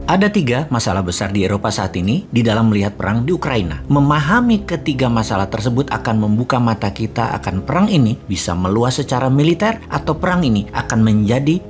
Ada 3 masalah besar di Eropa saat ini di dalam melihat perang di Ukraina. Memahami ketiga masalah tersebut akan membuka mata kita akan perang ini bisa meluas secara militer atau perang ini akan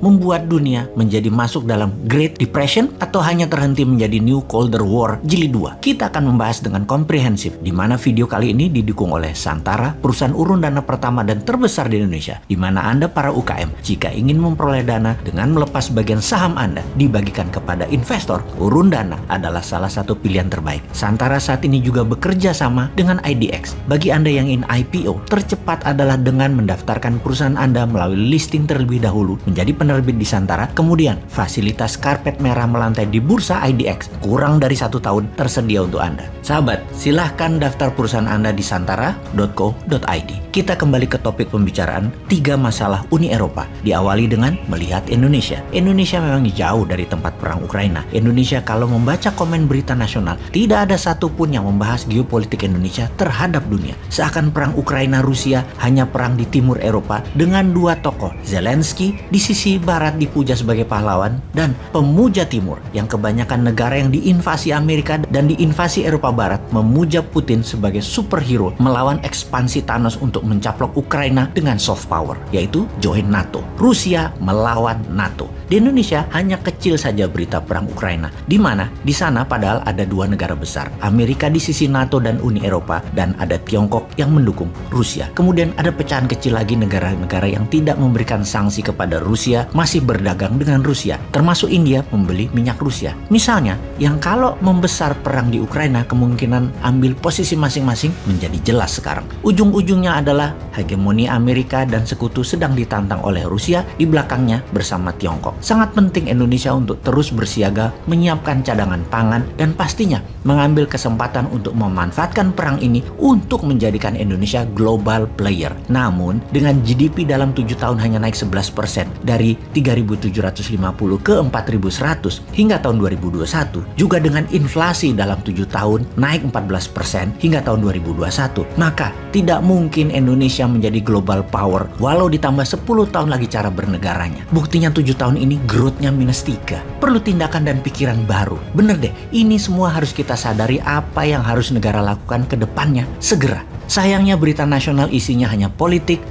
membuat dunia menjadi masuk dalam Great Depression atau hanya terhenti menjadi New Colder War Jilid 2. Kita akan membahas dengan komprehensif di mana video kali ini didukung oleh Santara, perusahaan urun dana pertama dan terbesar di Indonesia, di mana Anda para UKM jika ingin memperoleh dana dengan melepas bagian saham Anda dibagikan kepada investor, urun dana adalah salah satu pilihan terbaik. Santara saat ini juga bekerja sama dengan IDX. Bagi Anda yang ingin IPO, tercepat adalah dengan mendaftarkan perusahaan Anda melalui listing terlebih dahulu menjadi penerbit di Santara, kemudian fasilitas karpet merah melantai di bursa IDX kurang dari 1 tahun tersedia untuk Anda. Sahabat, silahkan daftar perusahaan Anda di santara.co.id. Kita kembali ke topik pembicaraan 3 masalah Uni Eropa. Diawali dengan melihat Indonesia. Indonesia memang jauh dari tempat perang Ukraina. Indonesia kalau membaca komen berita nasional, tidak ada satupun yang membahas geopolitik Indonesia terhadap dunia. Seakan perang Ukraina-Rusia hanya perang di timur Eropa dengan 2 tokoh. Zelensky di sisi barat dipuja sebagai pahlawan dan pemuja timur yang kebanyakan negara yang diinvasi Amerika dan diinvasi Eropa Barat memuja Putin sebagai superhero melawan ekspansi Thanos untuk mencaplok Ukraina dengan soft power, yaitu join NATO. Rusia melawan NATO. Di Indonesia hanya kecil saja berita perang Ukraina, di mana di sana padahal ada 2 negara besar, Amerika di sisi NATO dan Uni Eropa, dan ada Tiongkok yang mendukung Rusia. Kemudian ada pecahan kecil lagi negara-negara yang tidak memberikan sanksi kepada Rusia masih berdagang dengan Rusia, termasuk India membeli minyak Rusia. Misalnya, yang kalau membesar perang di Ukraina kemungkinan ambil posisi masing-masing menjadi jelas sekarang. Ujung-ujungnya adalah hegemoni Amerika dan sekutu sedang ditantang oleh Rusia di belakangnya bersama Tiongkok. Sangat penting Indonesia untuk terus bersiaga, menyiapkan cadangan pangan, dan pastinya mengambil kesempatan untuk memanfaatkan perang ini untuk menjadikan Indonesia global player. Namun, dengan GDP dalam 7 tahun hanya naik 11% dari 3.750 ke 4.100 hingga tahun 2021, juga dengan inflasi dalam 7 tahun naik 14% hingga tahun 2021, maka tidak mungkin Indonesia menjadi global power walau ditambah 10 tahun lagi cara bernegaranya. Buktinya 7 tahun ini growth-nya -3. Perlu tindakan dan pikiran baru. Bener deh, ini semua harus kita sadari apa yang harus negara lakukan ke depannya segera. Sayangnya berita nasional isinya hanya politik,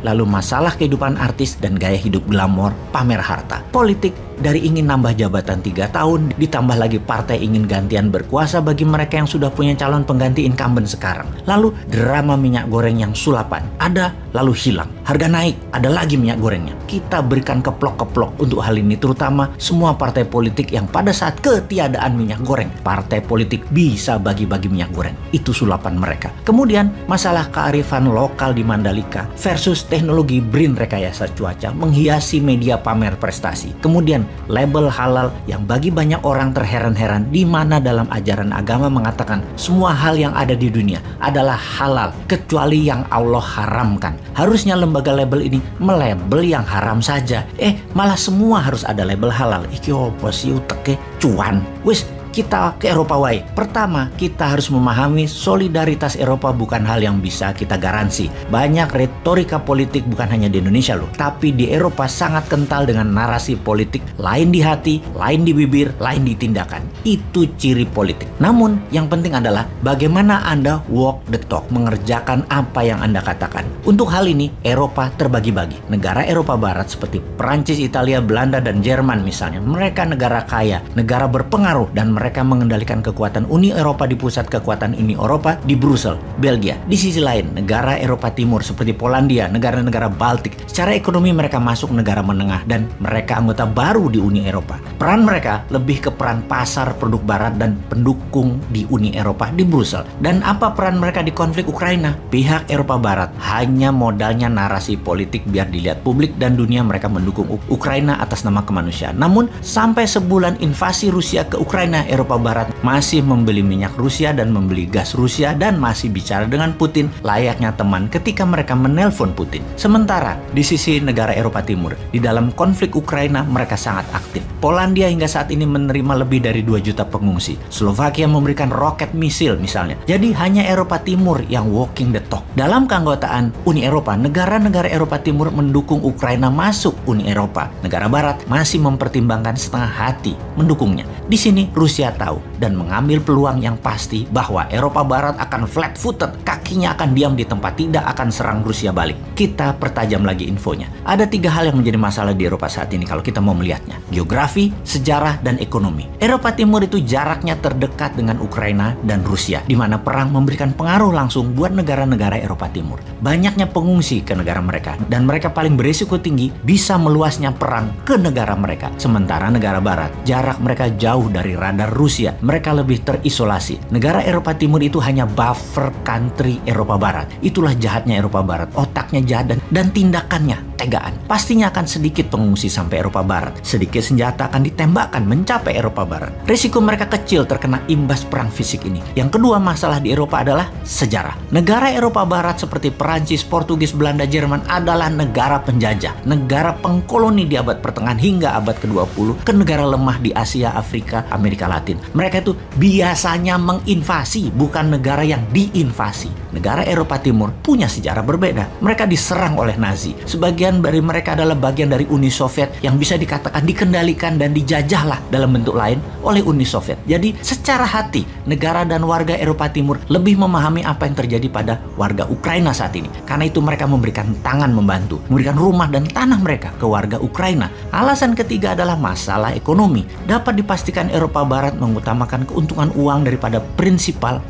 lalu masalah kehidupan artis dan gaya hidup glamor, pamer harta. Politik dari ingin nambah jabatan 3 tahun, ditambah lagi partai ingin gantian berkuasa bagi mereka yang sudah punya calon pengganti incumbent sekarang. Lalu drama minyak goreng yang sulapan, ada lalu hilang. Harga naik, ada lagi minyak gorengnya. Kita berikan keplok-keplok untuk hal ini, terutama semua partai politik yang pada saat ketiadaan minyak goreng, partai politik bisa bagi-bagi minyak goreng. Itu sulapan mereka. Kemudian masalah kearifan lokal di Mandalika versus teknologi BRIN rekayasa cuaca menghiasi media pamer prestasi. Kemudian label halal yang bagi banyak orang terheran-heran, di mana dalam ajaran agama mengatakan semua hal yang ada di dunia adalah halal kecuali yang Allah haramkan. Harusnya lembaga label ini melabel yang haram saja. Malah semua harus ada label halal. Iki opo sih uteke cuan. Wis kita ke Eropa wae. Pertama, kita harus memahami solidaritas Eropa bukan hal yang bisa kita garansi. Banyak retorika politik bukan hanya di Indonesia loh, tapi di Eropa sangat kental dengan narasi politik, lain di hati, lain di bibir, lain di tindakan. Itu ciri politik. Namun, yang penting adalah bagaimana Anda walk the talk, mengerjakan apa yang Anda katakan. Untuk hal ini, Eropa terbagi-bagi. Negara Eropa Barat seperti Perancis, Italia, Belanda, dan Jerman misalnya, mereka negara kaya, negara berpengaruh, dan mereka mengendalikan kekuatan Uni Eropa di pusat kekuatan Uni Eropa di Brussel, Belgia. Di sisi lain, negara Eropa Timur seperti Polandia, negara-negara Baltik, secara ekonomi mereka masuk negara menengah dan mereka anggota baru di Uni Eropa. Peran mereka lebih ke peran pasar produk barat dan pendukung di Uni Eropa di Brussel. Dan apa peran mereka di konflik Ukraina? Pihak Eropa Barat hanya modalnya narasi politik biar dilihat publik dan dunia mereka mendukung Ukraina atas nama kemanusiaan. Namun, sampai sebulan invasi Rusia ke Ukraina, Eropa Barat masih membeli minyak Rusia dan membeli gas Rusia dan masih bicara dengan Putin layaknya teman ketika mereka menelpon Putin. Sementara di sisi negara Eropa Timur, di dalam konflik Ukraina mereka sangat aktif. Polandia hingga saat ini menerima lebih dari 2 juta pengungsi. Slovakia memberikan roket misil misalnya. Jadi hanya Eropa Timur yang walking the talk. Dalam keanggotaan Uni Eropa, negara-negara Eropa Timur mendukung Ukraina masuk Uni Eropa. Negara Barat masih mempertimbangkan setengah hati mendukungnya. Di sini Rusia tahu dan mengambil peluang yang pasti bahwa Eropa Barat akan flat-footed, kakinya akan diam di tempat, tidak akan serang Rusia balik. Kita pertajam lagi infonya. Ada 3 hal yang menjadi masalah di Eropa saat ini kalau kita mau melihatnya. Geografi, sejarah, dan ekonomi. Eropa Timur itu jaraknya terdekat dengan Ukraina dan Rusia, di mana perang memberikan pengaruh langsung buat negara-negara Eropa Timur. Banyaknya pengungsi ke negara mereka, dan mereka paling berisiko tinggi bisa meluasnya perang ke negara mereka. Sementara negara Barat, jarak mereka jauh dari radar Rusia. Mereka lebih terisolasi. Negara Eropa Timur itu hanya buffer country Eropa Barat. Itulah jahatnya Eropa Barat. Otaknya jahat dan tindakannya tegaan. Pastinya akan sedikit pengungsi sampai Eropa Barat. Sedikit senjata akan ditembakkan mencapai Eropa Barat. Risiko mereka kecil terkena imbas perang fisik ini. Yang kedua masalah di Eropa adalah sejarah. Negara Eropa Barat seperti Perancis, Portugis, Belanda, Jerman adalah negara penjajah. Negara pengkoloni di abad pertengahan hingga abad ke-20 ke negara lemah di Asia, Afrika, Amerika Latin. Mereka itu biasanya menginvasi, bukan negara yang diinvasi. Negara Eropa Timur punya sejarah berbeda. Mereka diserang oleh Nazi. Sebagian dari mereka adalah bagian dari Uni Soviet yang bisa dikatakan dikendalikan dan dijajahlah dalam bentuk lain oleh Uni Soviet. Jadi secara hati, negara dan warga Eropa Timur lebih memahami apa yang terjadi pada warga Ukraina saat ini. Karena itu mereka memberikan tangan membantu, memberikan rumah dan tanah mereka ke warga Ukraina. Alasan ketiga adalah masalah ekonomi. Dapat dipastikan Eropa Barat mengutamakan keuntungan uang daripada prinsipal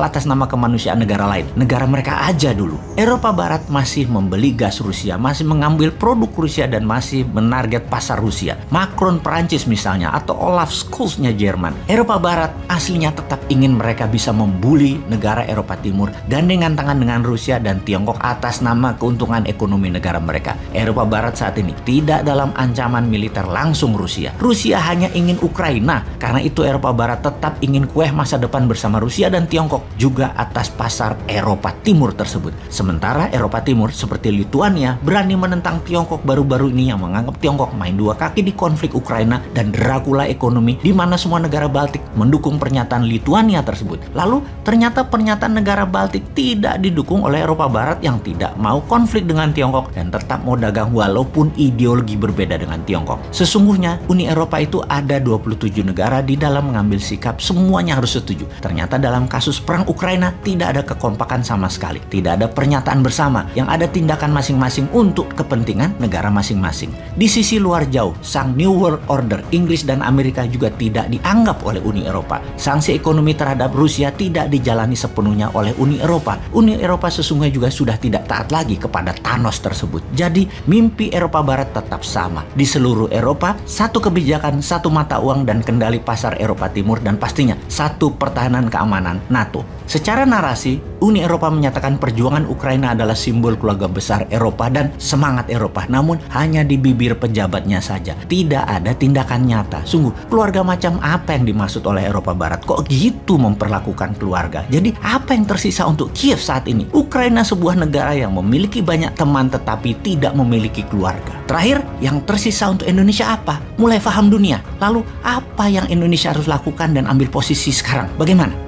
atas nama kemanusiaan negara lain. Negara mereka aja dulu. Eropa Barat masih membeli gas Rusia, masih mengambil produk Rusia dan masih menarget pasar Rusia. Macron Perancis misalnya atau Olaf Scholz-nya Jerman. Eropa Barat aslinya tetap ingin mereka bisa membuli negara Eropa Timur gandengan tangan dengan Rusia dan Tiongkok atas nama keuntungan ekonomi negara mereka. Eropa Barat saat ini tidak dalam ancaman militer langsung Rusia. Rusia hanya ingin Ukraina. Karena itu Eropa Barat tetap ingin kueh masa depan bersama Rusia dan Tiongkok juga atas pasar Eropa Timur tersebut. Sementara Eropa Timur seperti Lituania berani menentang Tiongkok baru-baru ini yang menganggap Tiongkok main 2 kaki di konflik Ukraina dan Dracula ekonomi di mana semua negara Baltik mendukung pernyataan Lituania tersebut. Lalu ternyata pernyataan negara Baltik tidak didukung oleh Eropa Barat yang tidak mau konflik dengan Tiongkok dan tetap mau dagang walaupun ideologi berbeda dengan Tiongkok. Sesungguhnya Uni Eropa itu ada 27 negara di dalam mengambil sikap semuanya harus setuju. Ternyata dalam kasus perang Ukraina tidak ada kekompakan sama sekali. Tidak ada pernyataan bersama, yang ada tindakan masing-masing untuk kepentingan negara masing-masing. Di sisi luar jauh, sang New World Order, Inggris dan Amerika juga tidak dianggap oleh Uni Eropa. Sanksi ekonomi terhadap Rusia tidak dijalani sepenuhnya oleh Uni Eropa. Uni Eropa sesungguhnya juga sudah tidak taat lagi kepada Thanos tersebut. Jadi, mimpi Eropa Barat tetap sama. Di seluruh Eropa, satu kebijakan, satu mata uang dan kendali pasar Eropa Timur dan pastinya satu pertahanan keamanan NATO. Secara narasi, Uni Eropa menyatakan perjuangan Ukraina adalah simbol keluarga besar Eropa dan semangat Eropa. Namun hanya di bibir pejabatnya saja. Tidak ada tindakan nyata. Sungguh, keluarga macam apa yang dimaksud oleh Eropa Barat? Kok gitu memperlakukan keluarga? Jadi apa yang tersisa untuk Kiev saat ini? Ukraina sebuah negara yang memiliki banyak teman tetapi tidak memiliki keluarga. Terakhir, yang tersisa untuk Indonesia apa? Mulai paham dunia. Lalu apa yang Indonesia harus lakukan dan ambil posisi sekarang? Bagaimana?